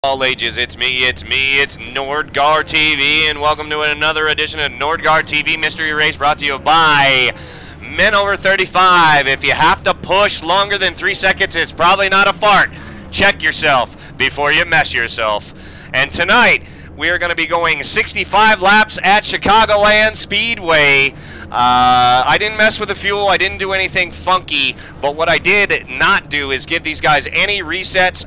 All ages, it's me, it's Nordgar TV, and welcome to another edition of Nordgar TV Mystery Race brought to you by Men Over 35. If you have to push longer than 3 seconds, it's probably not a fart. Check yourself before you mess yourself. And tonight, we are going to be going 65 laps at Chicagoland Speedway. I didn't mess with the fuel, I didn't do anything funky, but what I did not do is give these guys any resets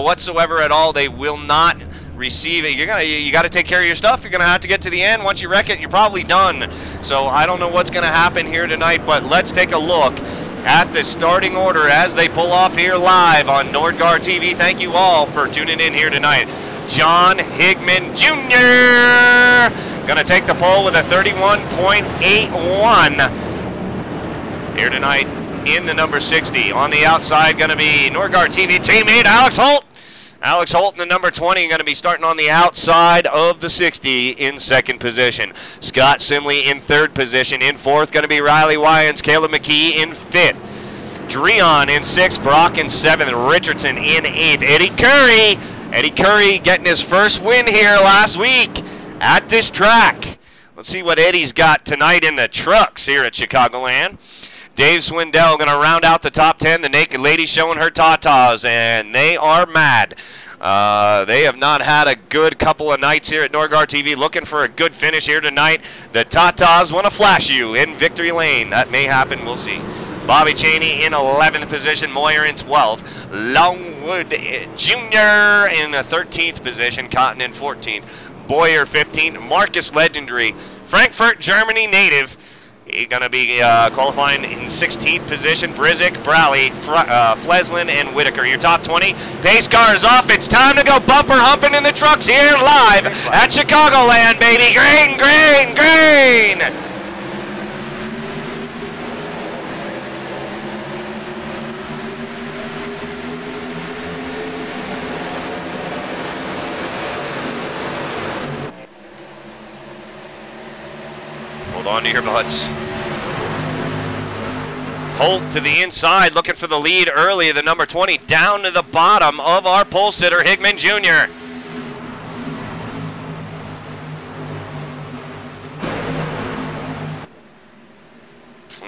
whatsoever at all. They will not receive it. You got to take care of your stuff. You're gonna have to get to the end. Once you wreck it, you're probably done. So I don't know what's gonna happen here tonight, but let's take a look at the starting order as they pull off here live on Nordgar TV. Thank you all for tuning in here tonight. John Higman Jr. Gonna take the pole with a 31.81 here tonight in the number 60. On the outside, gonna be Nordgar TV teammate Alex Holt. Alex Holt in the number 20, gonna be starting on the outside of the 60 in second position. Scott Simley in third position. In fourth, gonna be Riley Wyans, Caleb McKee in fifth. Dreon in sixth, Brock in seventh, Richardson in eighth. Eddie Curry getting his first win here last week at this track. Let's see what Eddie's got tonight in the trucks here at Chicagoland. Dave Swindell going to round out the top 10. The Naked Lady showing her tatas, and they are mad. They have not had a good couple of nights here at Nordgar TV. Looking for a good finish here tonight. The tatas want to flash you in victory lane. That may happen. We'll see. Bobby Cheney in 11th position, Moyer in 12th, Longwood Jr. in the 13th position, Cotton in 14th, Boyer 15th, Marcus Legendary, Frankfurt, Germany native. He's going to be qualifying in 16th position, Brizik, Browley, Fleslin, and Whitaker. Your top 20. Pace car is off. It's time to go bumper humping in the trucks here live at Chicagoland, baby. Green, green, green. Hold on to your butts. Holt to the inside, looking for the lead early. The number 20 down to the bottom of our pole sitter, Higman Jr.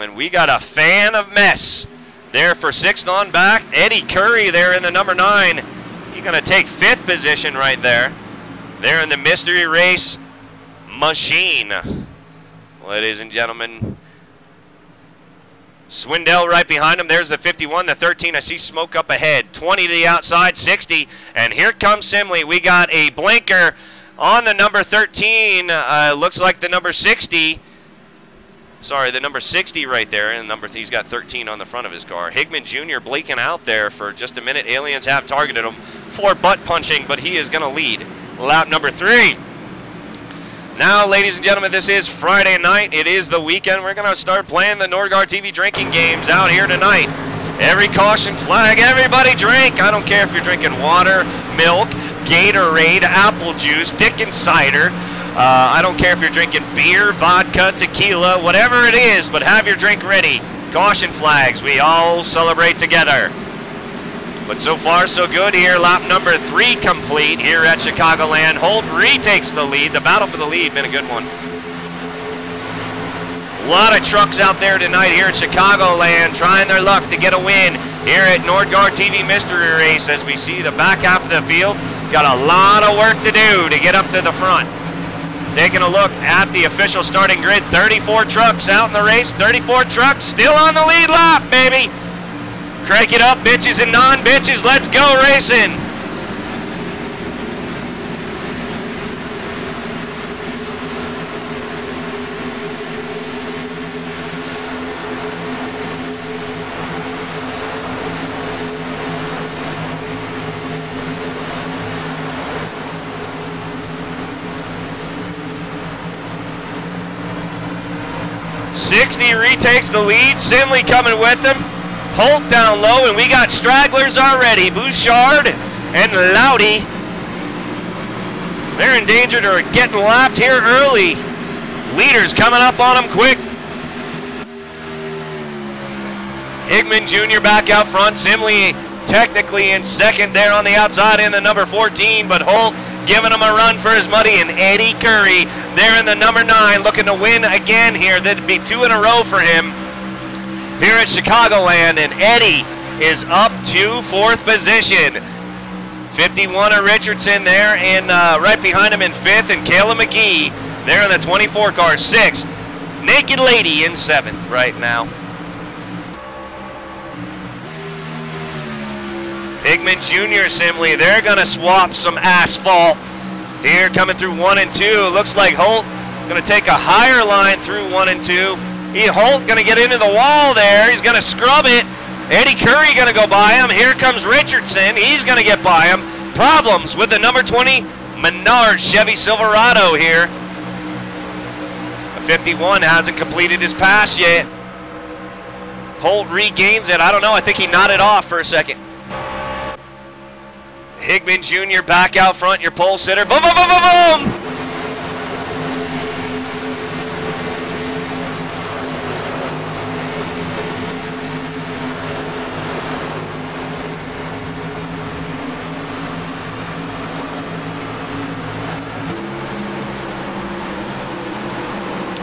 And we got a fan of mess there for sixth on back. Eddie Curry there in the number 9. He's going to take fifth position right there. There in the mystery race machine. Ladies and gentlemen, Swindell right behind him. There's the 51, the 13. I see smoke up ahead. 20 to the outside, 60. And here comes Simley. We got a blinker on the number 13. Looks like the number 60. Sorry, the number 60 right there. And he's got 13 on the front of his car. Higman Jr. blinking out there for just a minute. Aliens have targeted him for butt punching, but he is going to lead lap number 3. Now, ladies and gentlemen, this is Friday night. It is the weekend. We're going to start playing the Nordgar TV drinking games out here tonight. Every caution flag, everybody drink. I don't care if you're drinking water, milk, Gatorade, apple juice, Dickens cider. I don't care if you're drinking beer, vodka, tequila, whatever it is, but have your drink ready. Caution flags, we all celebrate together. But so far, so good here. Lap number 3 complete here at Chicagoland. Holt retakes the lead. The battle for the lead been a good one. A lot of trucks out there tonight here at Chicagoland trying their luck to get a win here at Nordgar TV Mystery Race. As we see the back half of the field, got a lot of work to do to get up to the front. Taking a look at the official starting grid. 34 trucks out in the race. 34 trucks still on the lead lap, baby. Crank it up, bitches and non-bitches. Let's go racing. '60 retakes the lead. Simley coming with him. Holt down low, and we got stragglers already. Bouchard and Loudy. They're in danger to getting lapped here early. Leaders coming up on them quick. Higman Jr. back out front. Simley technically in second there on the outside in the number 14, but Holt giving him a run for his money, and Eddie Curry there in the number 9 looking to win again here. That'd be 2 in a row for him here at Chicagoland, and Eddie is up to 4th position. 51 of Richardson there, and right behind him in 5th, and Kayla McGee there in the 24 car. 6th, Naked Lady in 7th right now. Higman Jr. Assembly, they're going to swap some asphalt here coming through 1 and 2. Looks like Holt going to take a higher line through 1 and 2. Holt going to get into the wall there. He's going to scrub it. Eddie Curry going to go by him. Here comes Richardson. He's going to get by him. Problems with the number 20 Menard Chevy Silverado here. The 51 hasn't completed his pass yet. Holt regains it. I don't know. I think he nodded off for a second. Higman Jr. back out front, your pole sitter. Boom, boom, boom, boom, boom!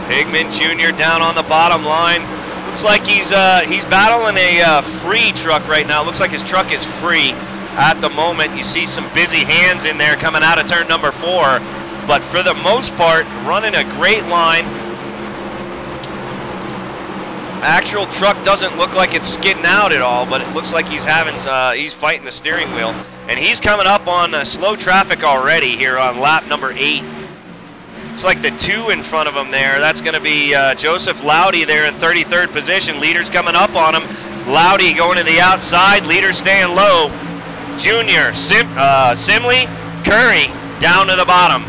Higman Jr. down on the bottom line. Looks like he's battling a free truck right now. Looks like his truck is free. At the moment, you see some busy hands in there coming out of turn number 4, but for the most part, running a great line. Actual truck doesn't look like it's skidding out at all, but it looks like he's fighting the steering wheel, and he's coming up on slow traffic already here on lap number 8. Looks like the 2 in front of him there. That's going to be Joseph Loudy there in 33rd position. Leader's coming up on him. Loudy going to the outside. Leader staying low. Junior, Simley, Curry down to the bottom.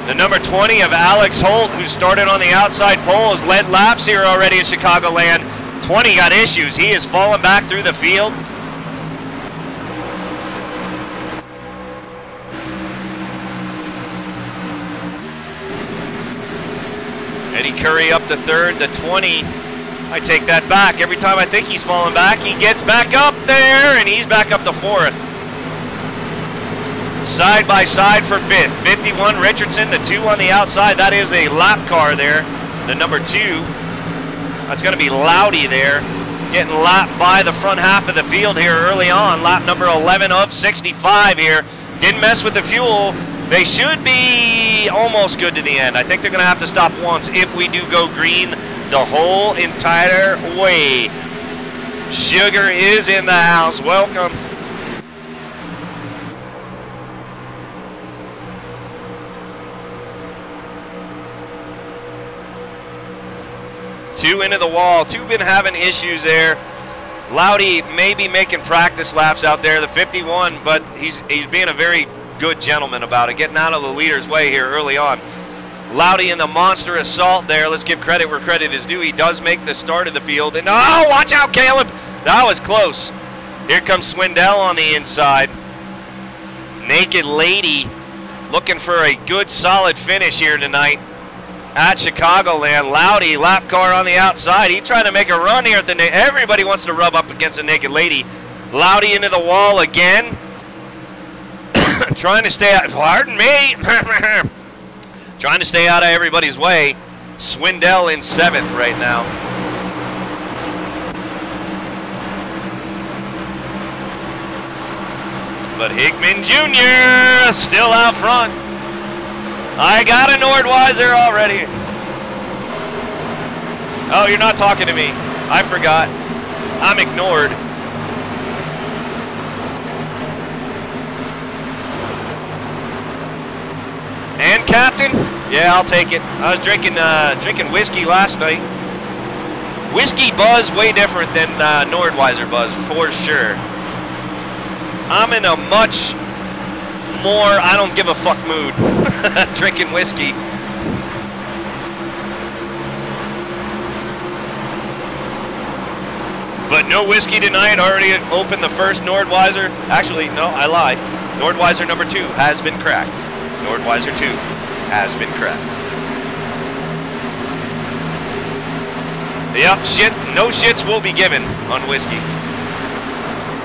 The number 20 of Alex Holt, who started on the outside pole, has led laps here already at Chicagoland. 20 got issues. He has fallen back through the field. Eddie Curry up to 3rd, the 20. I take that back. Every time I think he's falling back, he gets back up there, and he's back up to 4th. Side by side for 5th. 51 Richardson, the 2 on the outside. That is a lap car there, the number 2. That's going to be Loudy there, getting lapped by the front half of the field here early on. Lap number 11 of 65 here. Didn't mess with the fuel. They should be almost good to the end. I think they're going to have to stop once if we do go green the whole entire way. Sugar is in the house. Welcome. Two into the wall. 2 been having issues there. Loudy may be making practice laps out there, the 51, but he's being a very good gentleman about it, getting out of the leader's way here early on. Loudy in the monster assault there. Let's give credit where credit is due. He does make the start of the field. And oh, watch out, Caleb. That was close. Here comes Swindell on the inside. Naked Lady looking for a good, solid finish here tonight at Chicagoland. Loudy, lap car on the outside. He's trying to make a run here at the everybody wants to rub up against the Naked Lady. Loudy into the wall again. Trying to stay out, pardon me, trying to stay out of everybody's way. Swindell in 7th right now. But Higman Jr. still out front. I got a Nordweiser already. Oh, you're not talking to me. I forgot. I'm ignored. And Captain? Yeah, I'll take it. I was drinking whiskey last night. Whiskey buzz way different than Nordweiser buzz, for sure. I'm in a much more I don't give a fuck mood drinking whiskey. But but no whiskey tonight. Already opened the first Nordweiser. Actually, no, I lied. Nordweiser number 2 has been cracked. Nordweiser 2 has been cracked. Yep, no shits will be given on whiskey.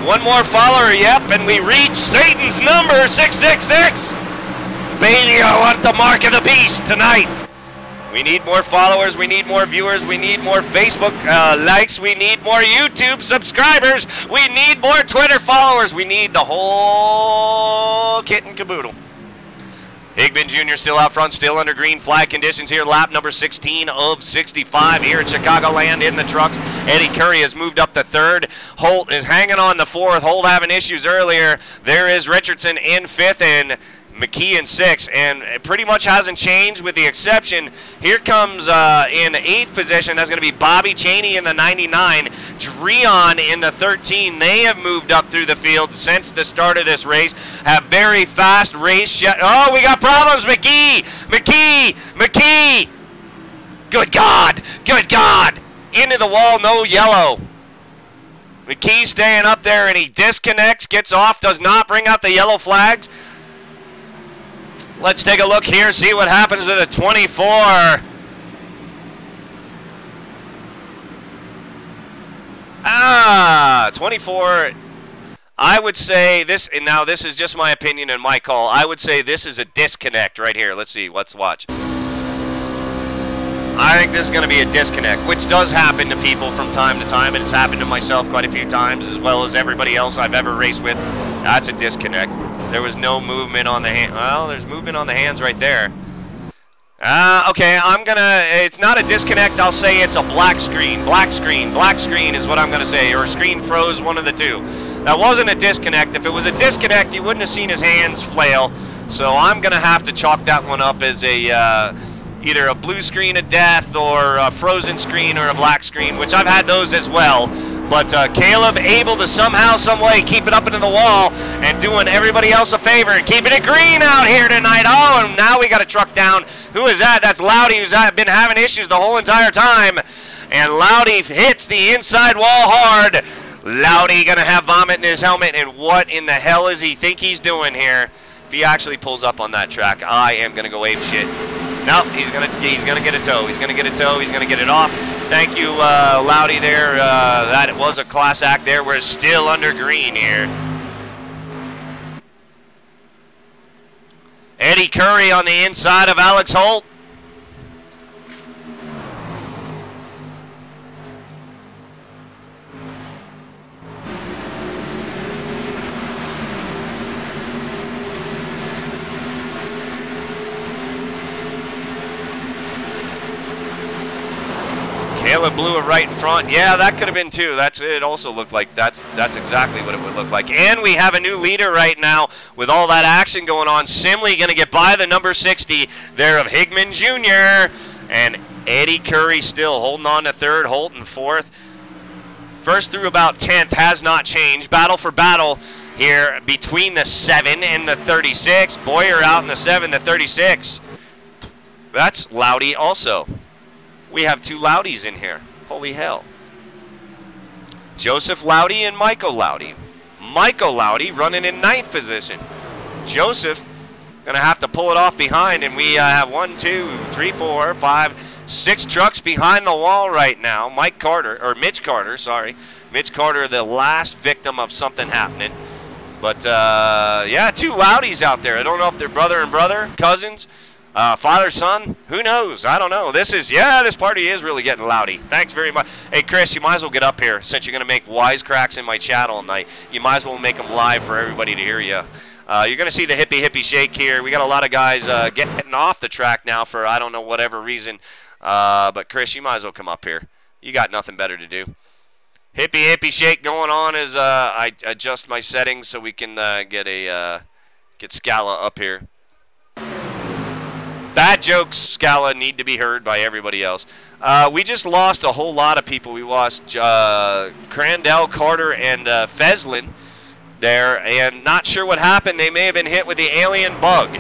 One more follower, yep, and we reach Satan's number, 666. Baby, I want the mark of the beast tonight. We need more followers, we need more viewers, we need more Facebook likes, we need more YouTube subscribers, we need more Twitter followers, we need the whole kit and caboodle. Higman Jr. still out front, still under green flag conditions here. Lap number 16 of 65 here at Chicagoland in the trucks. Eddie Curry has moved up to 3rd. Holt is hanging on the 4th. Holt having issues earlier. There is Richardson in 5th and McKee in 6th, and it pretty much hasn't changed with the exception. Here comes in 8th position. That's going to be Bobby Chaney in the 99. Dreon in the 13. They have moved up through the field since the start of this race. Have very fast race. Oh, we got problems. McKee. Good God. Into the wall, no yellow. McKee staying up there, and he disconnects, gets off, does not bring out the yellow flags. Let's take a look here, see what happens to the 24. 24. I would say this, and now this is just my opinion and my call. I would say this is a disconnect right here. Let's see, let's watch. I think this is going to be a disconnect, which does happen to people from time to time, and it's happened to myself quite a few times, as well as everybody else I've ever raced with. That's a disconnect. There was no movement on the hand. Well, there's movement on the hands right there. Okay, it's not a disconnect. I'll say it's a black screen. Black screen is what I'm going to say, or screen froze, one of the two. That wasn't a disconnect. If it was a disconnect, you wouldn't have seen his hands flail. So I'm going to have to chalk that one up as a either a blue screen of death or a frozen screen or a black screen, which I've had those as well. But Caleb able to somehow, some way keep it up into the wall and doing everybody else a favor and keeping it green out here tonight. Oh, and now we got a truck down. Who is that? That's Loudy, who's been having issues the whole entire time. And Loudy hits the inside wall hard. Loudy going to have vomit in his helmet. And what in the hell is he think he's doing here? If he actually pulls up on that track, I am going to go ape shit. Nope, he's gonna get a tow. He's gonna get a tow. He's gonna get it off. Thank you, Loudy there. That was a class act there. We're still under green here. Eddie Curry on the inside of Alex Holt. Caleb blew it right in front. Yeah, that could have been too. It also looked like that's exactly what it would look like. And we have a new leader right now with all that action going on. Simley going to get by the number 60 there of Higman Jr. And Eddie Curry still holding on to 3rd, Holt in 4th. First through about 10th has not changed. Battle for battle here between the 7 and the 36. Boyer out in the 7, the 36. That's Loudy also. We have 2 Loudys in here. Holy hell. Joseph Loudy and Michael Loudy. Michael Loudy running in 9th position. Joseph going to have to pull it off behind, and we have 1, 2, 3, 4, 5, 6 trucks behind the wall right now. Mitch Carter, sorry. Mitch Carter, the last victim of something happening. But, yeah, 2 Loudys out there. I don't know if they're brother and brother, cousins. Father, son, who knows? I don't know. This party is really getting loudy. Thanks very much. Hey, Chris, you might as well get up here since you're going to make wisecracks in my chat all night. You might as well make them live for everybody to hear you. You're going to see the hippie shake here. We got a lot of guys getting off the track now for I don't know whatever reason. But, Chris, you might as well come up here. You got nothing better to do. Hippie shake going on as I adjust my settings so we can get Skala up here. Bad jokes, Skala, need to be heard by everybody else. We just lost a whole lot of people. We lost Crandell, Carter, and Feslin there, and not sure what happened. They may have been hit with the alien bug.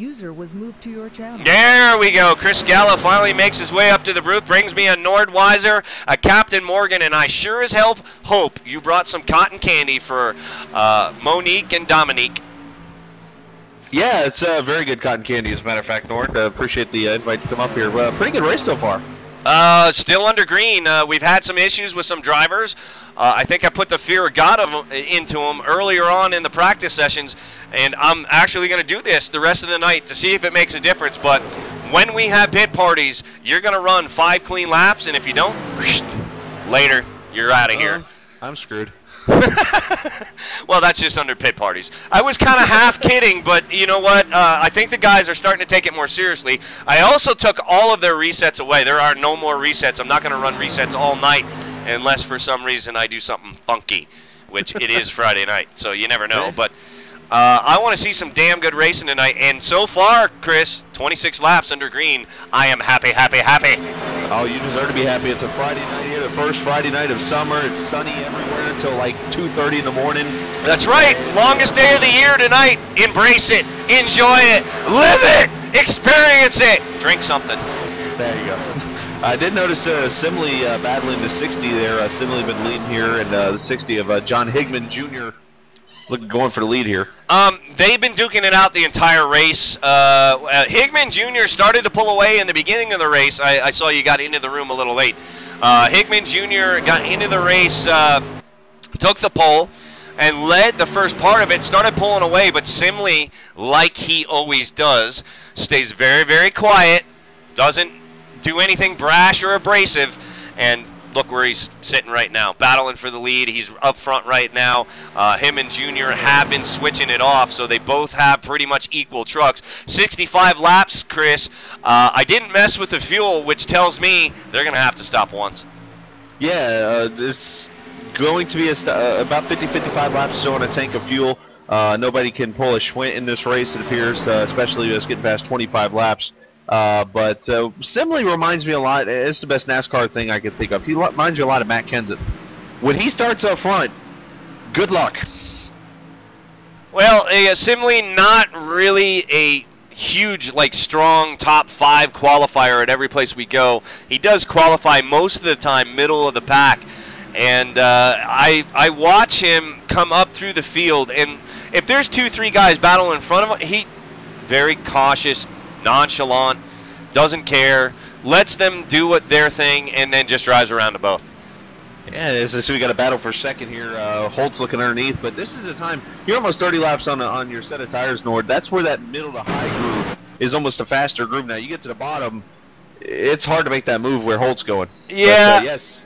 User was moved to your channel. There we go. Chris Skala finally makes his way up to the booth, brings me a Nordweiser, a Captain Morgan, and I sure as hell hope you brought some cotton candy for Monique and Dominique. Yeah, it's very good cotton candy, as a matter of fact, Nord. Appreciate the invite to come up here. Pretty good race so far. Still under green. We've had some issues with some drivers. I think I put the fear of God into them earlier on in the practice sessions, and I'm actually going to do this the rest of the night to see if it makes a difference. But when we have pit parties, you're going to run 5 clean laps, and if you don't, later, you're out of here. I'm screwed. Well, that's just under pit parties. I was kind of half kidding, but you know what? I think the guys are starting to take it more seriously. I also took all of their resets away. There are no more resets. I'm not going to run resets all night unless for some reason I do something funky, which it is Friday night, so you never know. But I want to see some damn good racing tonight, and so far, Chris, 26 laps under green. I am happy, happy, happy. Oh, you deserve to be happy. It's a Friday night here, the first Friday night of summer. It's sunny everywhere until like 2:30 in the morning. That's right. Longest day of the year tonight. Embrace it. Enjoy it. Live it. Experience it. Drink something. There you go. I did notice Simley battling the 60 there. Simley been leading here, and the 60 of John Higman Jr. going for the lead here. They've been duking it out the entire race. Higman Jr. started to pull away in the beginning of the race. I saw you got into the room a little late. Higman Jr. got into the race, took the pole, and led the first part of it, started pulling away, but Simley, like he always does, stays very, very quiet, doesn't do anything brash or abrasive, and look where he's sitting right now, battling for the lead. He's up front right now. Him and Junior have been switching it off, so they both have pretty much equal trucks. 65 laps, Chris. I didn't mess with the fuel, which tells me they're going to have to stop once. Yeah, it's going to be about 50-55 laps or so on a tank of fuel. Nobody can pull a Schwint in this race, it appears, especially us getting past 25 laps. But Simley reminds me a lot. It's the best NASCAR thing I can think of. He reminds me a lot of Matt Kenseth. When he starts up front, good luck. Well, Simley not really a huge, strong top 5 qualifier at every place we go. He does qualify most of the time middle of the pack. And I watch him come up through the field. And if there's 2-3 guys battling in front of him, he very cautious, nonchalant, doesn't care, lets them do what their thing, and then just drives around to both. Yeah, so we got a battle for second here. Holt's looking underneath, but this is a time you're almost 30 laps on your set of tires, Nord. That's where that middle to high groove is almost a faster groove. Now you get to the bottom, it's hard to make that move where Holt's going. Yeah. But, yes.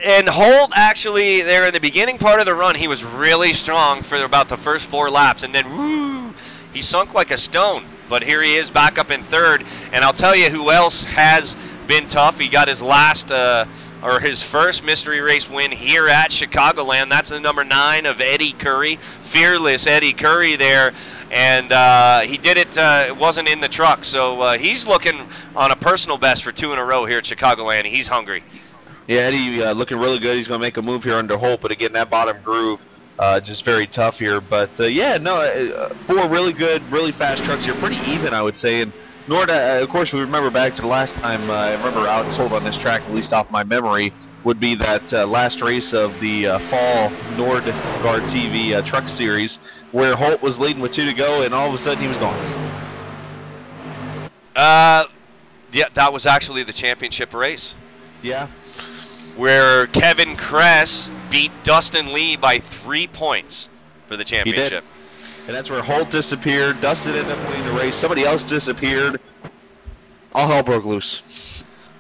And Holt actually, there in the beginning part of the run, he was really strong for about the first 4 laps, and then woo, he sunk like a stone. But here he is back up in third, and I'll tell you who else has been tough. He got his last or his first mystery race win here at Chicagoland. That's the number 9 of Eddie Curry, fearless Eddie Curry there, and he did it. It wasn't in the truck, so he's looking on a personal best for 2 in a row here at Chicagoland. He's hungry. Yeah, Eddie looking really good. He's going to make a move here under Holt, but again, that bottom groove. Just very tough here, but yeah, no, 4 really good, really fast trucks here, pretty even, I would say. And Nord, of course, we remember back to the last time I remember Alex Holt on this track, at least off my memory, would be that last race of the fall NordGuard TV Truck Series, where Holt was leading with 2 to go, and all of a sudden he was gone. Yeah, that was actually the championship race. Yeah. Where Kevin Kress beat Dustin Lee by 3 points for the championship. He did. And that's where Holt disappeared. Dustin ended up winning the race. Somebody else disappeared. All hell broke loose.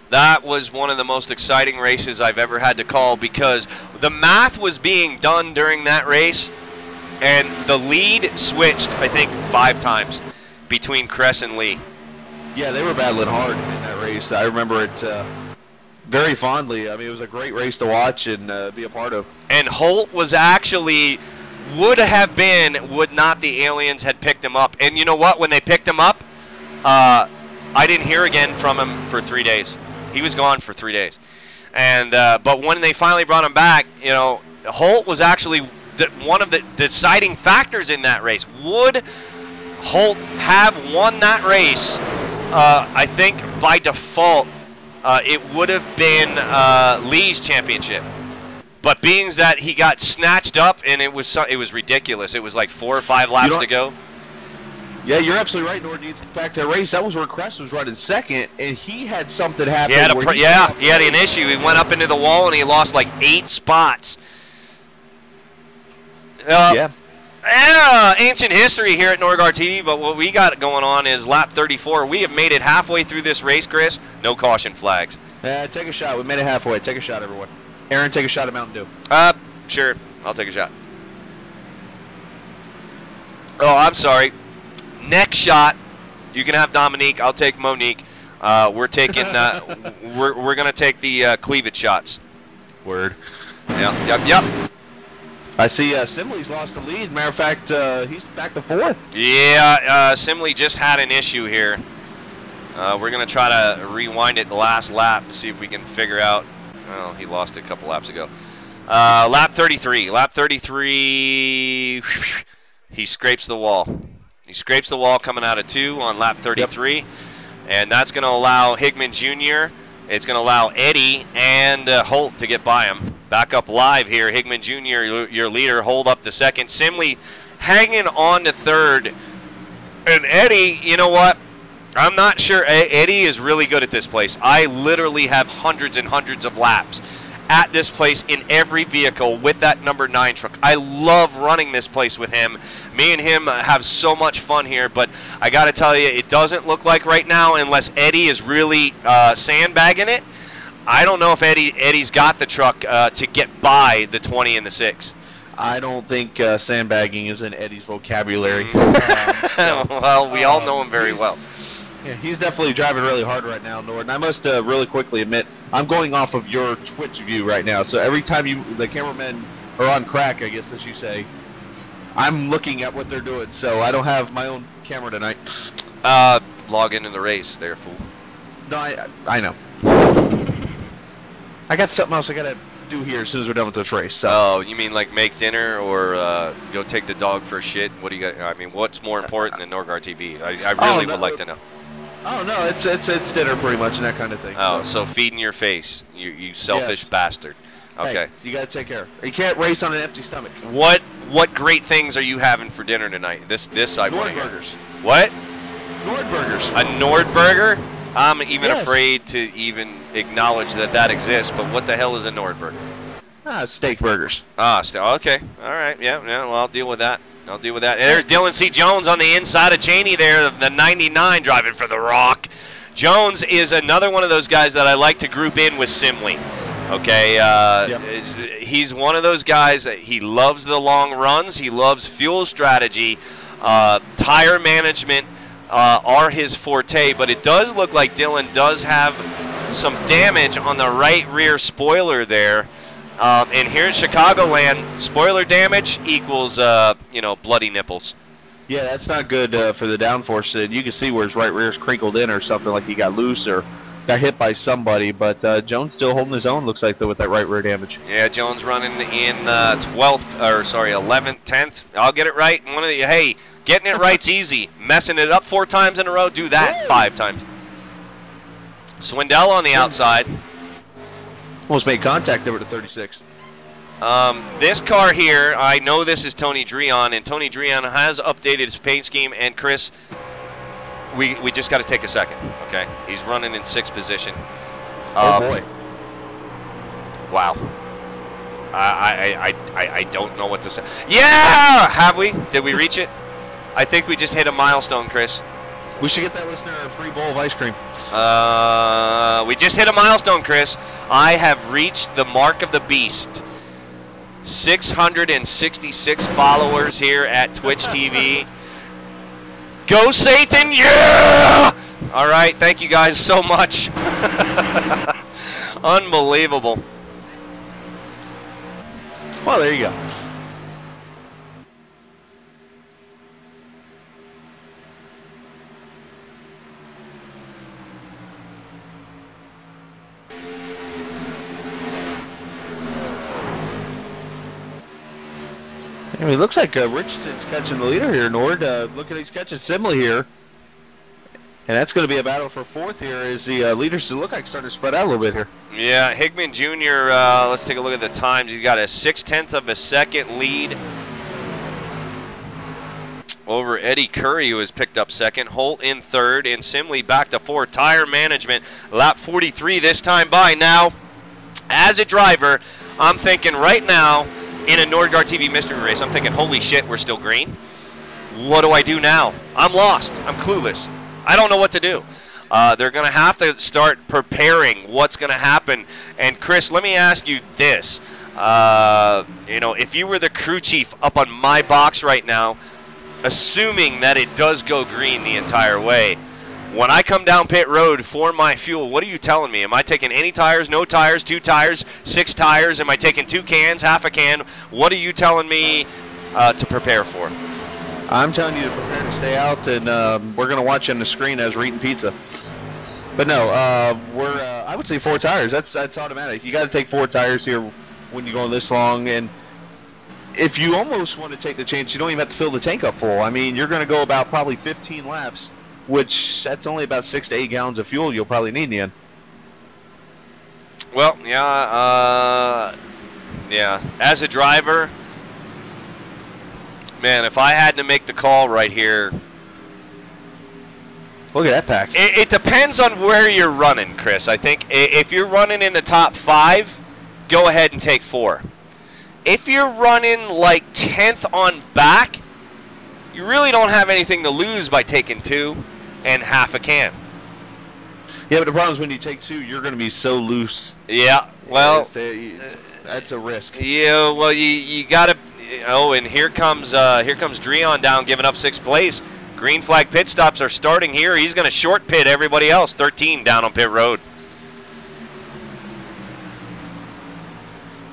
That was one of the most exciting races I've ever had to call, because the math was being done during that race, and the lead switched, I think, 5 times between Kress and Lee. Yeah, they were battling hard in that race. I remember it very fondly. I mean, it was a great race to watch and be a part of. And Holt was actually, would have been, would not the aliens had picked him up. And you know what? When they picked him up, I didn't hear again from him for 3 days. He was gone for 3 days. And but when they finally brought him back, you know, Holt was actually one of the deciding factors in that race. Would Holt have won that race, I think by default, it would have been Lee's championship. But being that he got snatched up, and it was ridiculous. It was like 4 or 5 laps to go. Yeah, you're absolutely right, Nord. You think back to that race, that was where Crest was running second, and he had something happen. He had an issue. He went up into the wall, and he lost like 8 spots. Ancient history here at Norgard TV, but what we got going on is lap 34. We have made it halfway through this race, Chris. No caution flags. Take a shot. We made it halfway. Take a shot, everyone. Aaron, take a shot of Mountain Dew. Sure. I'll take a shot. Oh, I'm sorry. Next shot, you can have Dominique. I'll take Monique. We're taking. we're gonna take the cleavage shots. Word. Yep. I see Simley's lost the lead. Matter of fact, he's back to 4th. Yeah, Simley just had an issue here. We're going to try to rewind it the last lap to see if we can figure out. Well, he lost it a couple laps ago. Lap 33. Lap 33, he scrapes the wall. He scrapes the wall coming out of 2 on lap 33. Yep. And that's going to allow Higman Jr., it's going to allow Eddie and Holt to get by him. Back up live here. Higman Jr., your leader, hold up to 2nd. Simley hanging on to 3rd. And Eddie, you know what? I'm not sure. Eddie is really good at this place. I literally have hundreds and hundreds of laps at this place in every vehicle with that number 9 truck. I love running this place with him. Me and him have so much fun here, but I got to tell you, it doesn't look like right now, unless Eddie is really sandbagging it. I don't know if Eddie's got the truck to get by the 20 and the 6. I don't think sandbagging is in Eddie's vocabulary. Well, we all know him very well. Yeah, he's definitely driving really hard right now, Nord. And I must really quickly admit, I'm going off of your Twitch view right now. So every time the cameramen are on crack, I guess as you say, I'm looking at what they're doing. So I don't have my own camera tonight. Log into the race there, fool. No, I know. I got something else I got to do here as soon as we're done with this race. So. Oh, you mean like make dinner or go take the dog for a shit? What do you got? I mean, what's more important than Norgard TV? I really would like to know. Oh no, it's dinner pretty much and that kind of thing. Oh, so feeding your face, you selfish bastard. Okay. Hey, you gotta take care. You can't race on an empty stomach. What great things are you having for dinner tonight? This I want to hear. Nordburgers. What? Nordburgers. A Nordburger? I'm even afraid to even acknowledge that exists. But what the hell is a Nordburger? Steak burgers. Okay. All right. Yeah. Well, I'll deal with that. And there's Dylan C. Jones on the inside of Cheney there, the 99 driving for the Rock. Jones is another one of those guys that I like to group in with Simley. Okay. He's one of those guys that he loves the long runs. He loves fuel strategy. Tire management are his forte, but it does look like Dylan does have some damage on the right rear spoiler there. And here in Chicagoland, spoiler damage equals, bloody nipples. Yeah, that's not good for the downforce. You can see where his right rear's crinkled in or something, like he got loose or got hit by somebody. But Jones still holding his own, looks like, though, with that right rear damage. Yeah, Jones running in 11th, 10th. I'll get it right. Hey, getting it right's easy. Messing it up 4 times in a row, do that 5 times. Swindell on the outside. Almost made contact over to 36. This car here, I know this is Tony Dreon, and Tony Dreon has updated his paint scheme. And Chris, we just got to take a second, okay? He's running in 6th position. Oh boy! Wow. I don't know what to say. Yeah, have we? Did we reach it? I think we just hit a milestone, Chris. We should get that listener a free bowl of ice cream. We just hit a milestone, Chris. I have reached the mark of the beast. 666 followers here at Twitch TV. Go Satan, yeah! All right, thank you guys so much. Unbelievable. Well, there you go. I mean, it looks like Richardson's catching the leader here, Nord. Look at he's catching Simley here. And that's going to be a battle for fourth here as the leaders look like starting to spread out a little bit here. Yeah, Hickman Jr., let's take a look at the times. He's got a 0.6 of a second lead over Eddie Curry, who has picked up second. Holt in third, and Simley back to fourth. Tire management, lap 43 this time by. Now, as a driver, I'm thinking right now in a Nordgaard TV mystery race, I'm thinking, holy shit, we're still green. What do I do now? I'm lost. I'm clueless. I don't know what to do. They're going to have to start preparing what's going to happen. And, Chris, let me ask you this. You know, if you were the crew chief up on my box right now, assuming that it does go green the entire way, when I come down pit road for my fuel, what are you telling me? Am I taking any tires, no tires, 2 tires, 6 tires? Am I taking 2 cans, half a can? What are you telling me to prepare for? I'm telling you to prepare to stay out, and we're going to watch on the screen as we're eating pizza. But no, I would say 4 tires. That's automatic. You got to take 4 tires here when you're going this long. And if you almost want to take the chance, you don't even have to fill the tank up full. I mean, you're going to go about probably 15 laps, which that's only about 6 to 8 gallons of fuel you'll probably need in the end. Well, yeah, as a driver, man, if I had to make the call right here. Look at that pack. It depends on where you're running, Chris. I think if you're running in the top 5, go ahead and take 4. If you're running like 10th on back, you really don't have anything to lose by taking 2 and half a can. Yeah, but the problem is when you take 2, you're going to be so loose. Yeah, well, that's a risk. Yeah, well, you got to. Oh, and here comes Dreon down, giving up 6th place. Green flag pit stops are starting here. He's going to short pit everybody else. 13 down on pit road.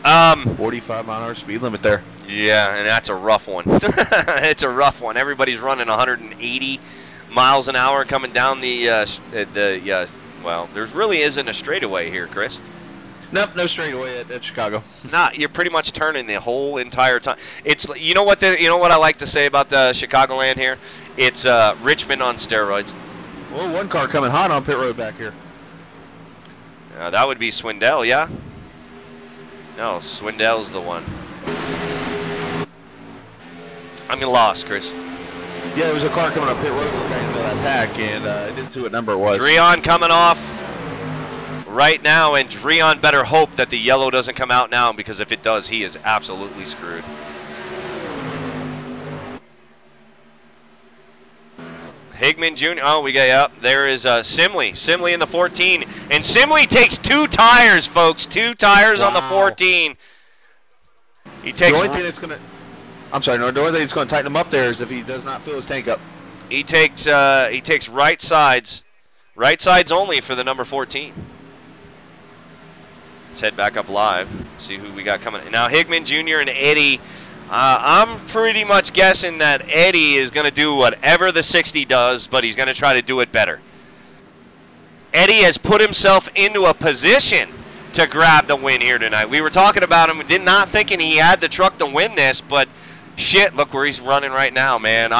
45-mile-an-hour speed limit there. Yeah, and that's a rough one. It's a rough one. Everybody's running 180 miles an hour coming down well, there really isn't a straightaway here, Chris. Nope, no straightaway at Chicago. Nah, you're pretty much turning the whole entire time. It's you know what I like to say about the Chicagoland here? It's Richmond on steroids. Well, one car coming hot on pit road back here. That would be Swindell, yeah? No, Swindell's the one. I'm lost, Chris. Yeah, there was a car coming up pit road into that pack, and I didn't see what number it was. Dreon coming off right now, and Dreon better hope that the yellow doesn't come out now, because if it does, he is absolutely screwed. Higman Jr. Oh, we got up. There is Simley. Simley in the 14. And Simley takes 2 tires, folks. 2 tires on the 14. He takes. The only thing that's going to. I'm sorry, no. The only thing that's going to tighten him up there is if he does not fill his tank up. He takes right sides. Right sides only for the number 14. Let's head back up live. See who we got coming. Now, Higman Jr. and Eddie. I'm pretty much guessing that Eddie is going to do whatever the 60 does, but he's going to try to do it better. Eddie has put himself into a position to grab the win here tonight. We were talking about him, not thinking he had the truck to win this, but shit, look where he's running right now, man.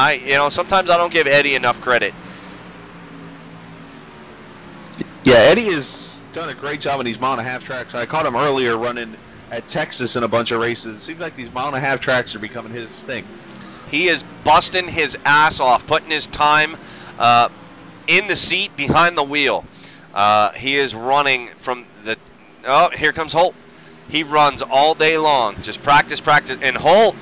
Sometimes I don't give Eddie enough credit. Yeah, Eddie has done a great job on these mile-and-a-half tracks. I caught him earlier running at Texas in a bunch of races. It seems like these mile-and-a-half tracks are becoming his thing. He is busting his ass off, putting his time in the seat behind the wheel. He is running from the... Oh, here comes Holt. He runs all day long. Just practice, practice. And Holt,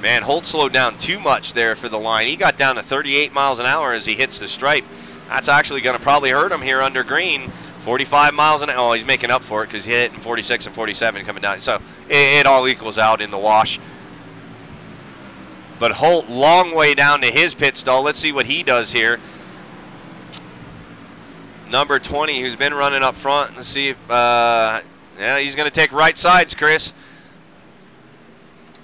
man, Holt slowed down too much there for the line. He got down to 38 miles an hour as he hits the stripe. That's actually going to probably hurt him here under green. 45 miles an hour. Oh, he's making up for it because he hit in 46 and 47 coming down. So it all equals out in the wash. But Holt, long way down to his pit stall. Let's see what he does here. Number 20, who's been running up front. Let's see if, he's going to take right sides, Chris.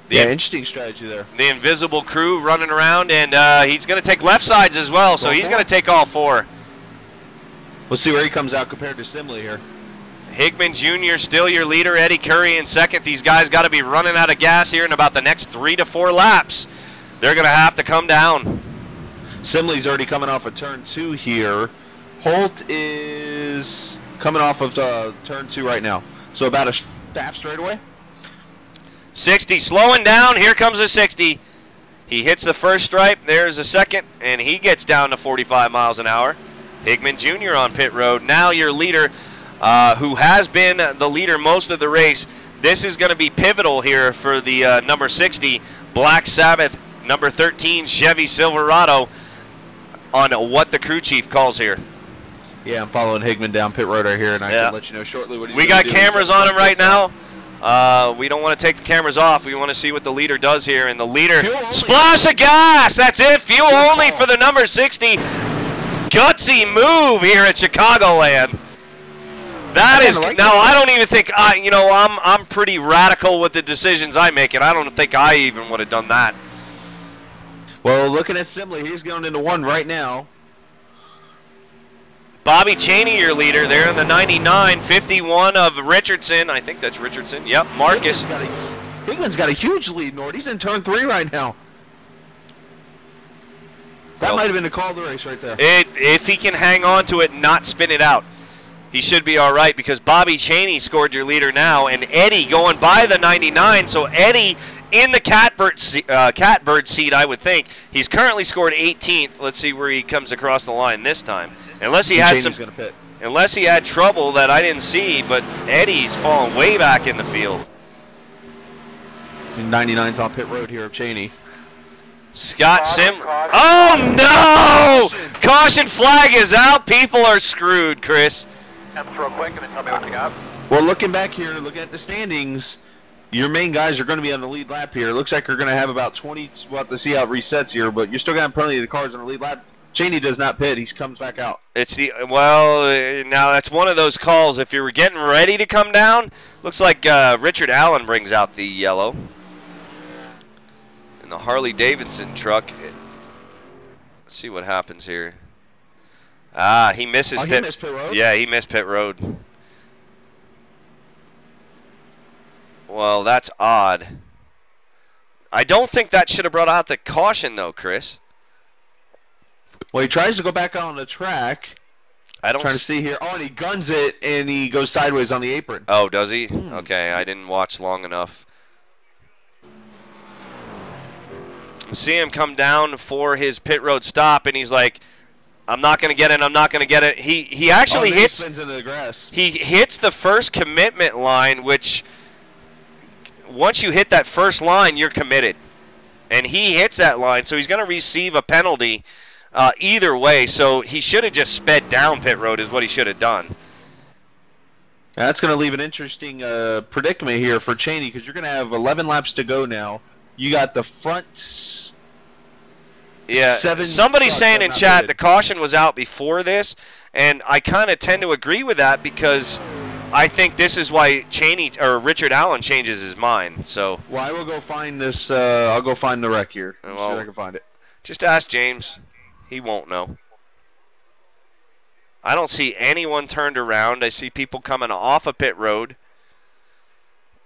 Interesting strategy there. The invisible crew running around, and he's going to take left sides as well, so he's going to take all 4. We'll see where he comes out compared to Simley here. Hickman Jr. still your leader. Eddie Curry in second. These guys got to be running out of gas here in about the next 3 to 4 laps. They're going to have to come down. Simley's already coming off of turn 2 here. Holt is coming off of turn 2 right now. So about a half straightaway. 60 slowing down. Here comes a 60. He hits the first stripe. There's a second, and he gets down to 45 miles an hour. Hickman Jr. on pit road. Now your leader, who has been the leader most of the race. This is going to be pivotal here for the number 60 Black Sabbath, number 13 Chevy Silverado, on what the crew chief calls here. Yeah, I'm following Hickman down pit road right here, and I can let you know shortly what he's We got cameras on him right now. We don't want to take the cameras off. We want to see what the leader does here. And the leader, splash of gas. That's it. Fuel only for the number 60. Gutsy move here at Chicagoland. That is, now I don't even think, I'm pretty radical with the decisions I make, and I don't think I even would have done that. Well, looking at Simley, he's going into 1 right now. Bobby Cheney, your leader, there in the 99, 51 of Richardson. I think that's Richardson. Yep, Marcus. Hickman's got a huge lead, Nord. He's in turn 3 right now. That might have been the call of the race right there. If he can hang on to it and not spin it out, he should be all right, because Bobby Cheney scored your leader now, and Eddie going by the 99. So Eddie in the catbird seat, I would think. He's currently scored 18th. Let's see where he comes across the line this time. Unless he had unless he had trouble that I didn't see, but Eddie's falling way back in the field. 99's on pit road here of Cheney. Scott Sim. Oh no! Caution flag is out. People are screwed, Chris. Real quick, and then tell me what you got. Well, looking back here, looking at the standings, your main guys are going to be on the lead lap here. It looks like you're going to have about 20. We'll have to see how it resets here, but you're still going to have plenty of the cars on the lead lap. Cheney does not pit. He comes back out. Now that's one of those calls. If you were getting ready to come down, looks like Richard Allen brings out the yellow. In the Harley Davidson truck. Let's see what happens here. He misses pit. He missed pit road? Yeah, he missed pit road. Well, that's odd. I don't think that should have brought out the caution, though, Chris. Well, he tries to go back on the track. Trying to see here. Oh, and he guns it, and he goes sideways on the apron. Oh, does he? Okay, I didn't watch long enough. See him come down for his pit road stop, and he's like, I'm not going to get it, I'm not going to get it. He actually hits. He spins into the grass. He hits the first commitment line, which once you hit that first line, you're committed. And he hits that line, so he's going to receive a penalty either way. So he should have just sped down pit road is what he should have done. That's going to leave an interesting predicament here for Cheney, because you're going to have 11 laps to go now. You got the front. Yeah, somebody's saying in chat the caution was out before this, and I kind of tend to agree with that, because I think this is why Cheney or Richard Allen changes his mind. So. Well, I will go find this. I'll go find the wreck here. See if I can find it. Just ask James. He won't know. I don't see anyone turned around. I see people coming off of pit road.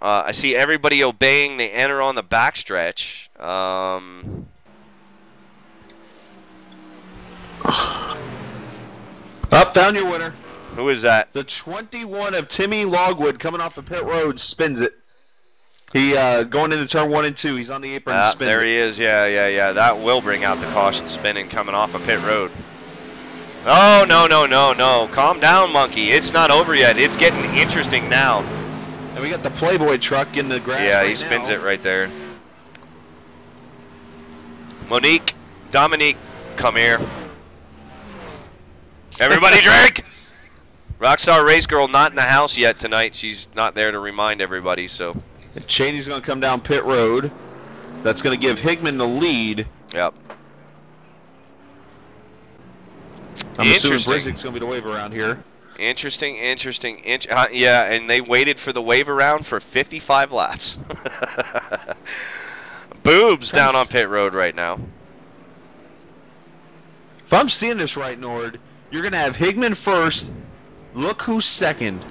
I see everybody obeying the enter on the backstretch. Up, found your winner. Who is that? The 21 of Timmy Logwood coming off of pit road spins it. He going into turn 1 and 2. He's on the apron and spins there it. he is. Yeah. That will bring out the caution spinning coming off of pit road. Oh, no. Calm down, monkey. It's not over yet. It's getting interesting now. And we got the Playboy truck in the grass. Yeah, he spins it right there. Dominique, come here. Everybody drink! Rockstar Race Girl not in the house yet tonight. She's not there to remind everybody, so. Cheney's going to come down pit road. That's going to give Hickman the lead. Yep. I'm assuming Brisick's going to be the wave around here. Interesting. Yeah, and they waited for the wave around for 55 laps. Boobs down on pit road right now. If I'm seeing this right, Nord, you're going to have Hickman first. Look who's second.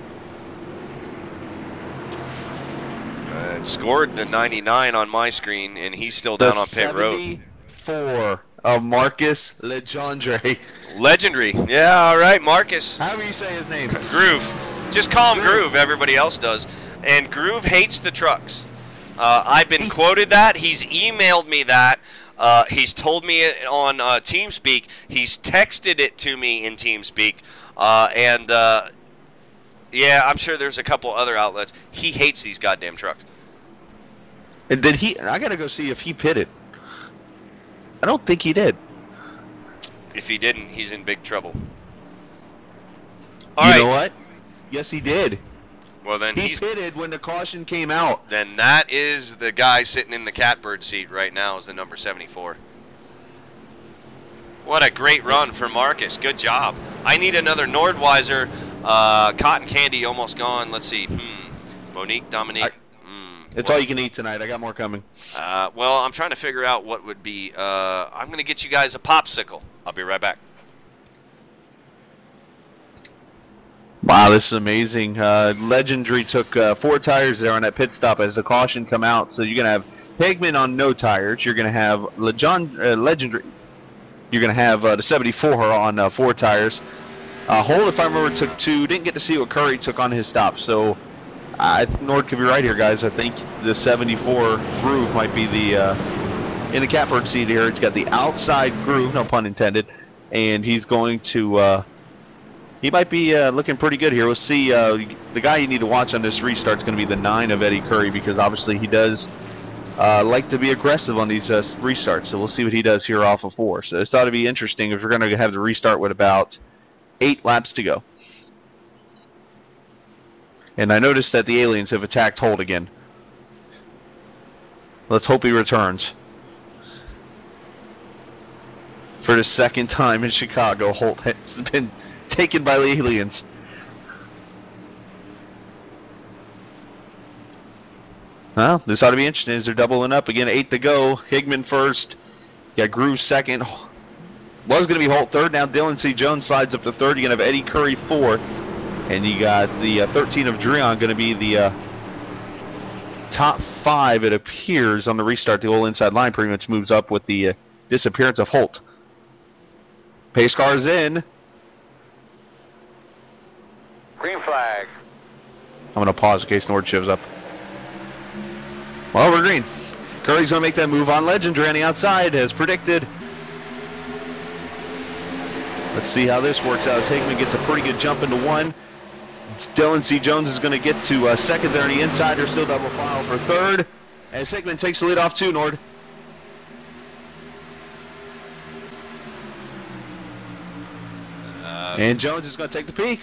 It scored the 99 on my screen, and he's still down on pit road. 74 of Marcus Legendre. Legendary. Yeah, all right, Marcus. However you say his name. Groove. Just call him Groove. Everybody else does. And Groove hates the trucks. I've been quoted that. He's emailed me that. He's told me it on TeamSpeak. He's texted it to me in TeamSpeak. Yeah, I'm sure there's a couple other outlets. He hates these goddamn trucks. And did he? I gotta go see if he pitted. I don't think he did. If he didn't, he's in big trouble. You know what? Yes, he did. Well, then he pitted when the caution came out. Then that is the guy sitting in the catbird seat right now is the number 74. What a great run for Marcus. Good job. I need another Nordweiser. Cotton candy almost gone. Let's see. Monique, Dominique. It's all you can eat tonight. I got more coming. Well, I'm trying to figure out what would be. I'm going to get you guys a popsicle. I'll be right back. Wow, this is amazing. Legendary took 4 tires there on that pit stop as the caution come out. So you're going to have Hagman on no tires. You're going to have Legendary. You're going to have the 74 on 4 tires. Holt, if I remember, took 2. Didn't get to see what Curry took on his stop. So Nord could be right here, guys. I think the 74 Groove might be the in the catbird seat here. It's got the outside groove, no pun intended, and he's going to. He might be looking pretty good here. We'll see. The guy you need to watch on this restart is going to be the 9 of Eddie Curry because obviously he does like to be aggressive on these restarts. So we'll see what he does here off of 4. So this ought to be interesting if we're going to have the restart with about 8 laps to go. And I noticed that the aliens have attacked Holt again. Let's hope he returns. For the 2nd time in Chicago, Holt has been taken by the aliens. Well, this ought to be interesting as they're doubling up. Again, 8 to go. Higman first. Got Groove second. Was going to be Holt third. Now Dylan C. Jones slides up to third. You're going to have Eddie Curry fourth. And you got the 13 of Dreon going to be the top 5, it appears, on the restart. The whole inside line pretty much moves up with the disappearance of Holt. Pace car's in. Green flag. I'm going to pause in case Nord shows up. Well, we're green. Curry's going to make that move on Legendary on the outside, as predicted. Let's see how this works out as Higman gets a pretty good jump into 1. Dylan C. Jones is going to get to second there on the inside. They're still double file for third. As Higman takes the lead off 2, Nord. And Jones is going to take the peak.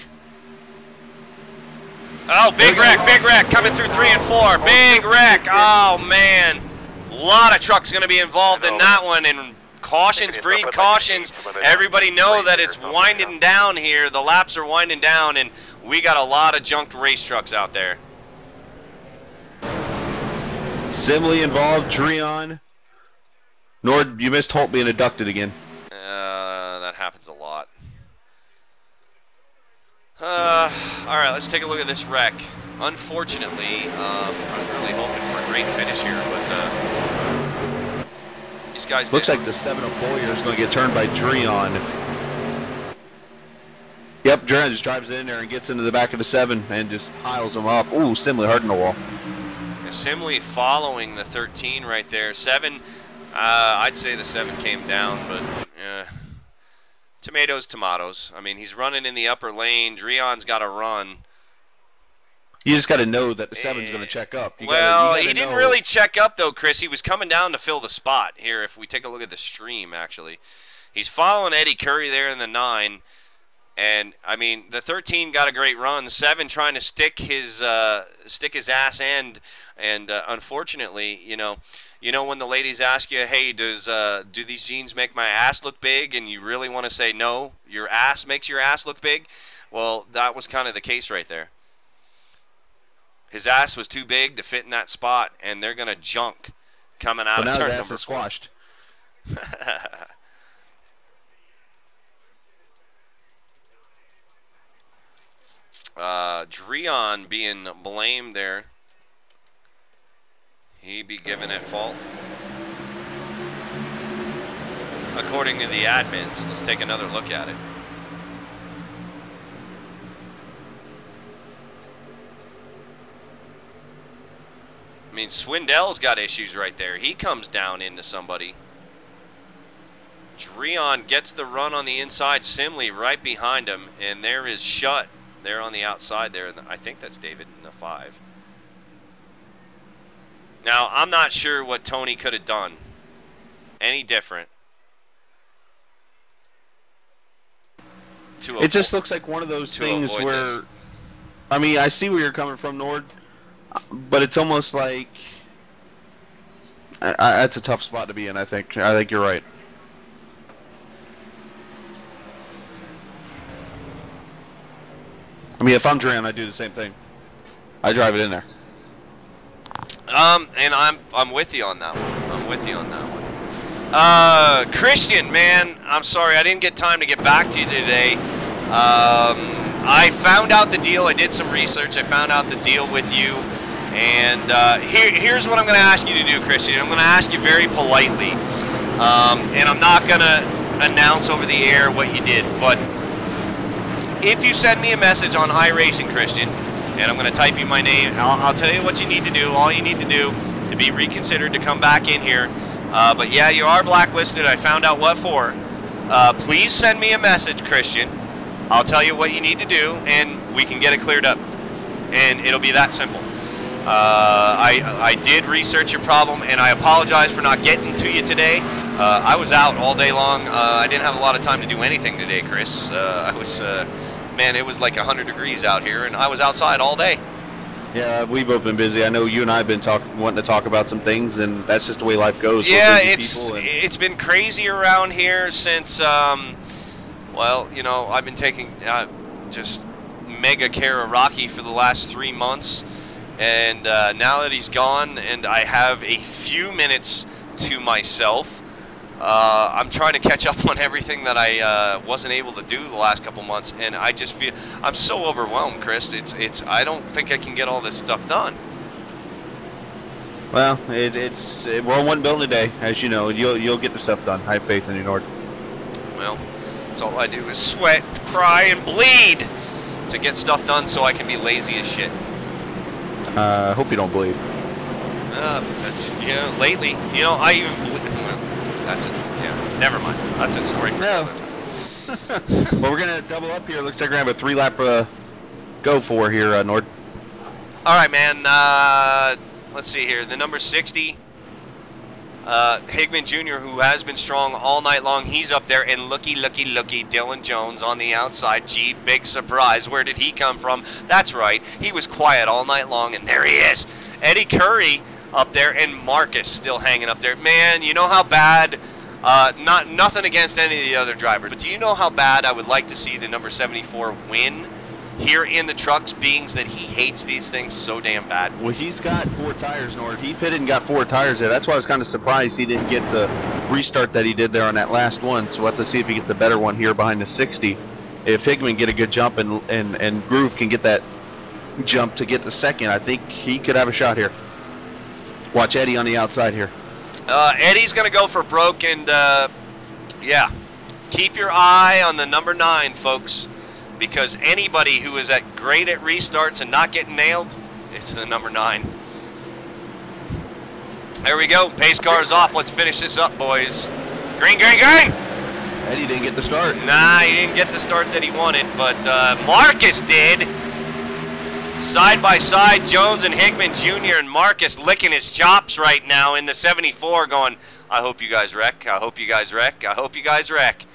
Oh, big wreck coming through 3 and 4. Big wreck. Oh, man. A lot of trucks going to be involved in that one. And cautions breed cautions. Everybody know that it's winding down here. The laps are winding down, and we got a lot of junked race trucks out there. Simley involved, Dreon. Nord, you missed Holt being inducted again. That happens a lot. All right, let's take a look at this wreck. Unfortunately, I was really hoping for a great finish here, but these guys looks like the 704 here is going to get turned by Dreon. Yep, Dreon just drives it in there and gets into the back of the 7 and just piles them up. Ooh, Simley hard in the wall. Yeah, Simley following the 13 right there. 7, I'd say the 7 came down, but tomatoes, tomatoes. I mean, he's running in the upper lane. Dreon's got to run. You just got to know that the 7's going to check up. He didn't really check up, though, Chris. He was coming down to fill the spot. Here, if we take a look at the stream, actually. He's following Eddie Curry there in the 9. And, I mean, the 13 got a great run. 7 trying to stick his ass end. And unfortunately, you know when the ladies ask you, hey, do these jeans make my ass look big? And you really want to say, no, your ass makes your ass look big? Well, that was kind of the case right there. His ass was too big to fit in that spot, and they're going to junk coming out of turn number 4. Squashed. Dreon being blamed there. he be given at fault? According to the admins, let's take another look at it. I mean, Swindell's got issues right there. He comes down into somebody. Dreon gets the run on the inside. Simley right behind him. And there is Shutt there on the outside there. I think that's David in the 5. Now, I'm not sure what Tony could have done any different. It just looks like one of those things where, I mean, I see where you're coming from, Nord, but it's almost like that's a tough spot to be in. I think you're right. I mean, if I'm Dran, I do the same thing. I drive it in there. And I'm with you on that one. I'm with you on that one. Christian, man, I'm sorry I didn't get time to get back to you today. I found out the deal. I did some research. I found out the deal with you. And here's what I'm going to ask you to do, Christian. I'm going to ask you very politely. And I'm not going to announce over the air what you did. But if you send me a message on iRacing, Christian, and I'm going to type you my name, I'll tell you what you need to do, all you need to do to be reconsidered to come back in here. But yeah, you are blacklisted. I found out what for. Please send me a message, Christian. I'll tell you what you need to do, and we can get it cleared up. And it'll be that simple. I did research your problem, and I apologize for not getting to you today. I was out all day long. I didn't have a lot of time to do anything today, Chris. Man, it was like 100 degrees out here, and I was outside all day. Yeah, we've both been busy. I know you and I have been wanting to talk about some things, and that's just the way life goes. Yeah, it's been crazy around here since, well, you know, I've been taking just mega care of Rocky for the last 3 months, and now that he's gone and I have a few minutes to myself, I'm trying to catch up on everything that I wasn't able to do the last couple months, and I just feel I'm so overwhelmed, Chris. I don't think I can get all this stuff done. Well, we're on one building a day, as you know. You'll get the stuff done. I have faith in you, Nord. Well, that's all I do is sweat, cry, and bleed to get stuff done, so I can be lazy as shit. I hope you don't bleed. Yeah, lately, you know, I even bleed. That's it. Yeah, never mind. That's a story for another time. Well, we're going to double up here. Looks like we're going to have a 3-lap go for here, Nord. All right, man. Let's see here. The number 60, Higman Jr., who has been strong all night long, he's up there. And looky, Dylan Jones on the outside. Gee, big surprise. Where did he come from? That's right. He was quiet all night long, and there he is. Eddie Curry up there, and Marcus still hanging up there. Man, you know how bad, nothing against any of the other drivers, but do you know how bad I would like to see the number 74 win here in the trucks, being that he hates these things so damn bad? Well, he's got 4 tires, Nord. He pitted and got 4 tires there. That's why I was kind of surprised he didn't get the restart that he did there on that last one, so we'll have to see if he gets a better one here behind the 60. If Higman get a good jump and Groove can get that jump to get the second, I think he could have a shot here. Watch Eddie on the outside here. Eddie's going to go for broke, and yeah, keep your eye on the number 9, folks, because anybody who is great at restarts and not getting nailed, it's the number 9. There we go. Pace car is off. Let's finish this up, boys. Green, green, green! Eddie didn't get the start. Nah, he didn't get the start that he wanted, but Marcus did. Side by side, Jones and Higman Jr. and Marcus licking his chops right now in the 74 going, I hope you guys wreck, I hope you guys wreck, I hope you guys wreck.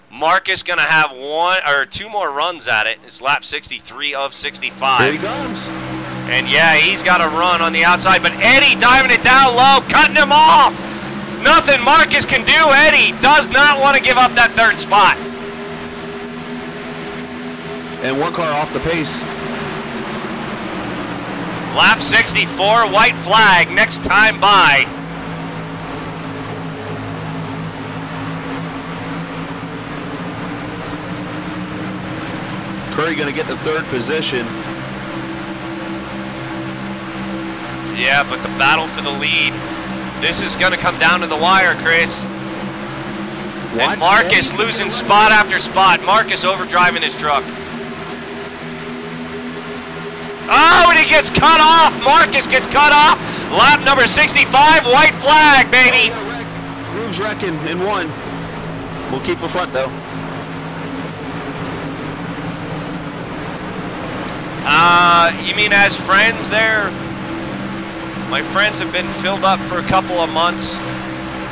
Marcus going to have 1 or 2 more runs at it. It's lap 63 of 65. Here he comes. And yeah, he's got a run on the outside, but Eddie diving it down low, cutting him off. Nothing Marcus can do. Eddie does not want to give up that 3rd spot. And 1 car off the pace. Lap 64, white flag, next time by. Curry going to get the 3rd position. Yeah, but the battle for the lead. This is going to come down to the wire, Chris. And Marcus losing spot after spot. Marcus overdriving his truck. Oh, and he gets cut off. Marcus gets cut off. Lap number 65, white flag, baby. Groove's wrecking in 1. We'll keep the front, though. You mean as friends there? My friends have been filled up for a couple of months.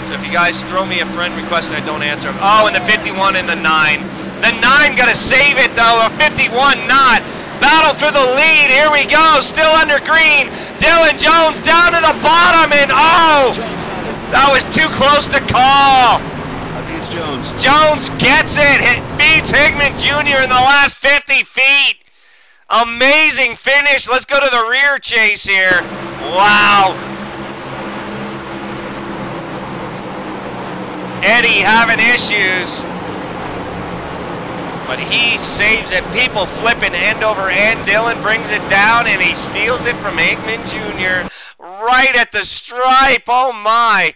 So if you guys throw me a friend request and I don't answer them. Oh, and the 51 and the 9. The 9 got to save it, though. A 51 not. Battle for the lead. Here we go. Still under green. Dylan Jones down to the bottom. And oh, that was too close to call. I think it's Jones. Jones gets it. Beats Higman Jr. in the last 50 feet. Amazing finish. Let's go to the rear chase here. Wow. Eddie having issues. But he saves it. People flipping end over end. Dylan brings it down and he steals it from Hickman Jr. right at the stripe. Oh my.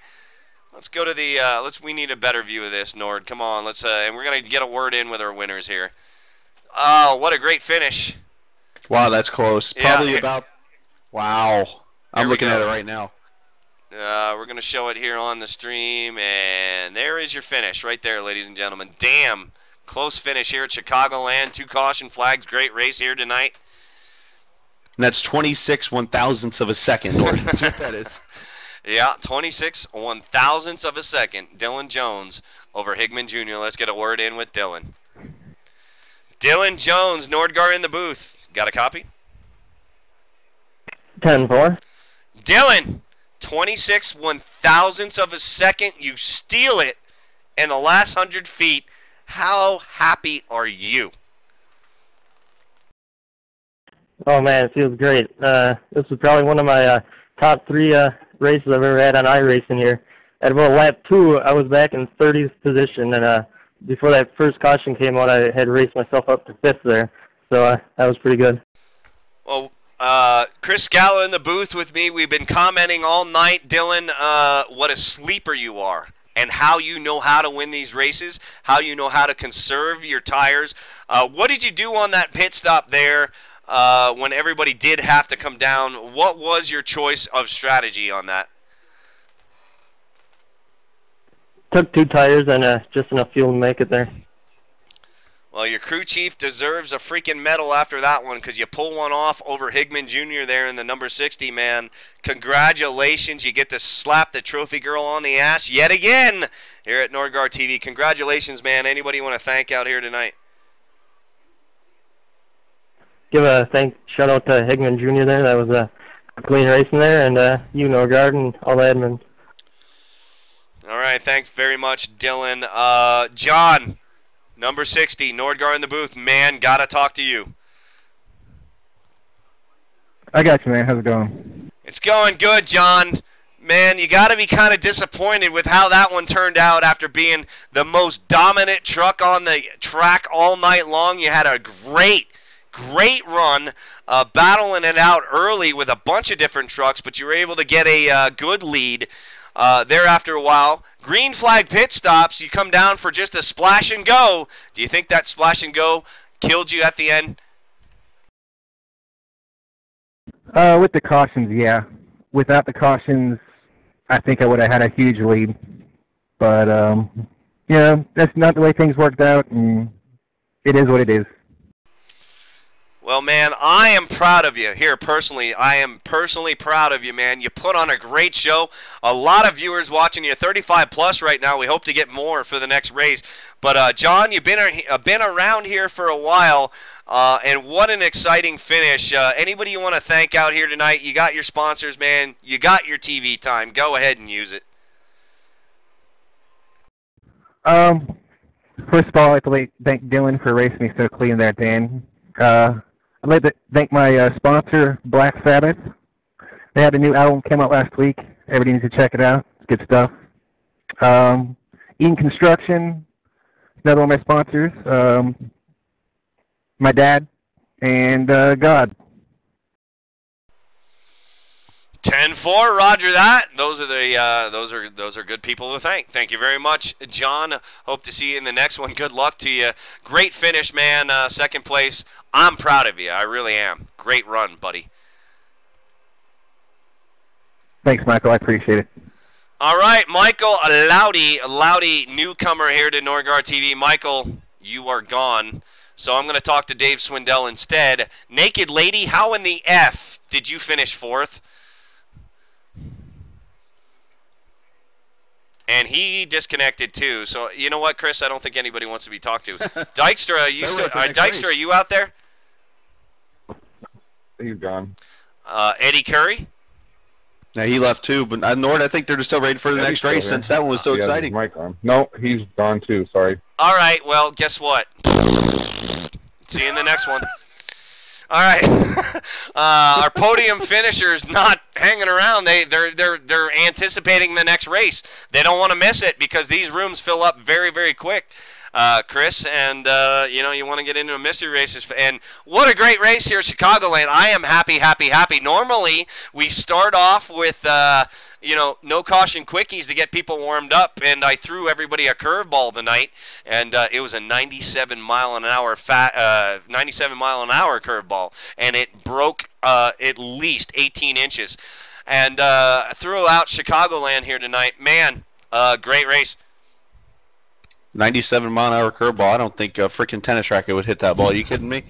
Let's go to the we need a better view of this, Nord. Come on, let's and we're gonna get a word in with our winners here. Oh, what a great finish. Wow, that's close. Probably yeah, about wow. I'm looking at it right now. We're going to show it here on the stream, and there is your finish right there, ladies and gentlemen. Damn, close finish here at Chicagoland. 2 caution flags. Great race here tonight. And that's 26 1/1000ths of a second, or that's what that is. Yeah, 26 1/1000ths of a second. Dylan Jones over Higman Jr. Let's get a word in with Dylan. Dylan Jones, Nordgar in the booth. Got a copy? 10-4. Dylan, 26 1/1000ths of a second. You steal it in the last 100 feet. How happy are you? Oh, man, it feels great. This was probably one of my top 3 races I've ever had on iRacing here. At about lap 2, I was back in 30th position, and before that first caution came out, I had raced myself up to 5th there. So that was pretty good. Well, Chris Skala in the booth with me. We've been commenting all night, Dylan, what a sleeper you are and how you know how to win these races, how you know how to conserve your tires. What did you do on that pit stop there when everybody did have to come down? What was your choice of strategy on that? Took 2 tires and just enough fuel to make it there. Well, your crew chief deserves a freaking medal after that one because you pull one off over Higman Jr. there in the number 60, man. Congratulations. You get to slap the trophy girl on the ass yet again here at Nordgar TV. Congratulations, man. Anybody you want to thank out here tonight? Give a shout out to Higman Jr. there. That was a clean racing there, and you, Nordgard, and all the admins. All right. Thanks very much, Dylan. John. Number 60, Nordgar in the booth. Man, gotta talk to you. I got you, man. How's it going? It's going good, John. Man, you gotta be kind of disappointed with how that one turned out after being the most dominant truck on the track all night long. You had a great run, battling it out early with a bunch of different trucks, but you were able to get a good lead. There after a while. Green flag pit stops. You come down for just a splash and go. Do you think that splash and go killed you at the end? With the cautions, yeah. Without the cautions, I think I would have had a huge lead. But, yeah, that's not the way things worked out, and it is what it is. Well, man, I am proud of you here personally. I am personally proud of you, man. You put on a great show. A lot of viewers watching you, 35 plus right now. We hope to get more for the next race. But, John, you've been around here for a while, and what an exciting finish. Anybody you want to thank out here tonight? You got your sponsors, man. You got your TV time. Go ahead and use it. First of all, I'd like to thank Dylan for racing me so clean there, Dan. I'd like to thank my sponsor, Black Sabbath. They had a new album came out last week. Everybody needs to check it out. It's good stuff. Eaton Construction, another one of my sponsors. My dad, and God. 10 10-4, Roger that. Those are good people to thank. Thank you very much, John. Hope to see you in the next one. Good luck to you. Great finish, man. Second place. I'm proud of you. I really am. Great run, buddy. Thanks, Michael. I appreciate it. All right, Michael Loudy, newcomer here to Norgard TV. Michael, you are gone. So I'm going to talk to Dave Swindell instead. Naked Lady, how in the F did you finish fourth? And he disconnected too. So you know what, Chris? I don't think anybody wants to be talked to. Dykstra, are you out there? He's gone. Eddie Curry? Yeah, he left too. But Nord, I think they're still ready for the next race since that one was so exciting. Mic on. No, he's gone too. Sorry. All right. Well, guess what? See you in the next one. All right. Our podium finishers not hanging around. They're anticipating the next race. They don't want to miss it because these rooms fill up very, very quick. Chris, and you want to get into a mystery races, and what a great race here at Chicagoland. I am happy. Normally, we start off with no caution quickies to get people warmed up, and I threw everybody a curveball tonight, and it was a 97 mile an hour curveball, and it broke at least 18 inches, and threw out Chicagoland here tonight. Man, great race. 97-mile-an-hour curveball. I don't think a freaking tennis racket would hit that ball. Are you kidding me?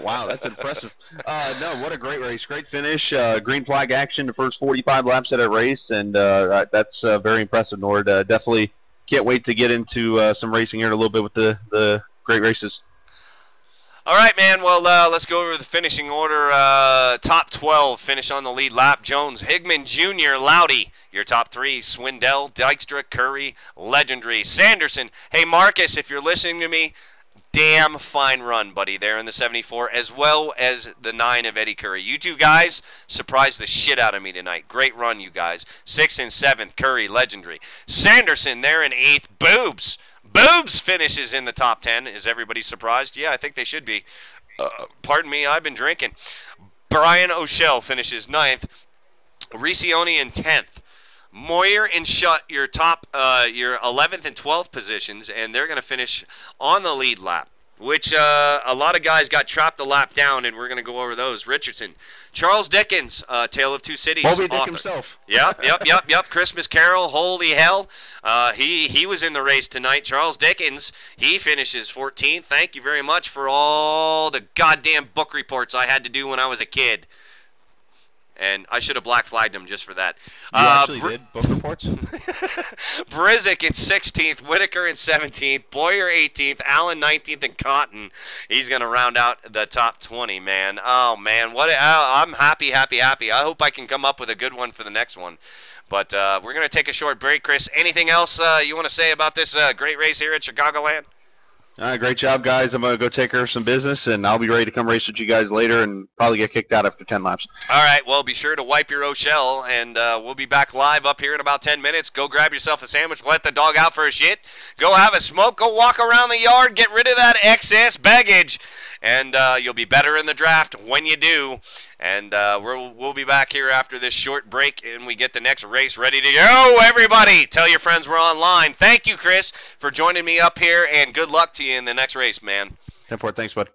Wow, that's impressive. No, what a great race. Great finish. Green flag action the first 45 laps of that race, and that's very impressive, Nord. Definitely can't wait to get into some racing here in a little bit with the great races. All right, man. Well, let's go over the finishing order. Top 12 finish on the lead lap. Jones, Higman Jr., Loudy, your top three. Swindell, Dykstra, Curry, Legendary. Sanderson, hey, Marcus, if you're listening to me, damn fine run, buddy, there in the 74, as well as the 9 of Eddie Curry. You two guys surprised the shit out of me tonight. Great run, you guys. 6th and 7th, Curry, Legendary. Sanderson there in 8th. Boobs finishes in the top 10. Is everybody surprised? Yeah, I think they should be. Pardon me, I've been drinking. Brian O'Shell finishes 9th. Riccioni in 10th. Moyer and Shutt, your top, your 11th and 12th positions, and they're going to finish on the lead lap, which a lot of guys got trapped a lap down, and we're going to go over those. Richardson. Charles Dickens, Tale of Two Cities. Moby Dick himself. Yep. Christmas Carol, holy hell. He was in the race tonight. Charles Dickens, he finishes 14th. Thank you very much for all the goddamn book reports I had to do when I was a kid. And I should have black flagged him just for that. You actually did book reports? Brizik in 16th, Whitaker in 17th, Boyer 18th, Allen 19th, and Cotton. He's going to round out the top 20, man. Oh, man. I'm happy. I hope I can come up with a good one for the next one. But we're going to take a short break. Chris, anything else you want to say about this great race here at Chicagoland? Great job, guys. I'm going to go take care of some business, and I'll be ready to come race with you guys later and probably get kicked out after 10 laps. All right. Well, be sure to wipe your O'Shell, and we'll be back live up here in about 10 minutes. Go grab yourself a sandwich. Let the dog out for a shit. Go have a smoke. Go walk around the yard. Get rid of that excess baggage, and you'll be better in the draft when you do. And we'll be back here after this short break, and we get the next race ready to go. Everybody, tell your friends we're online. Thank you, Chris, for joining me up here, and good luck to you in the next race, man. 10-4, thanks, bud.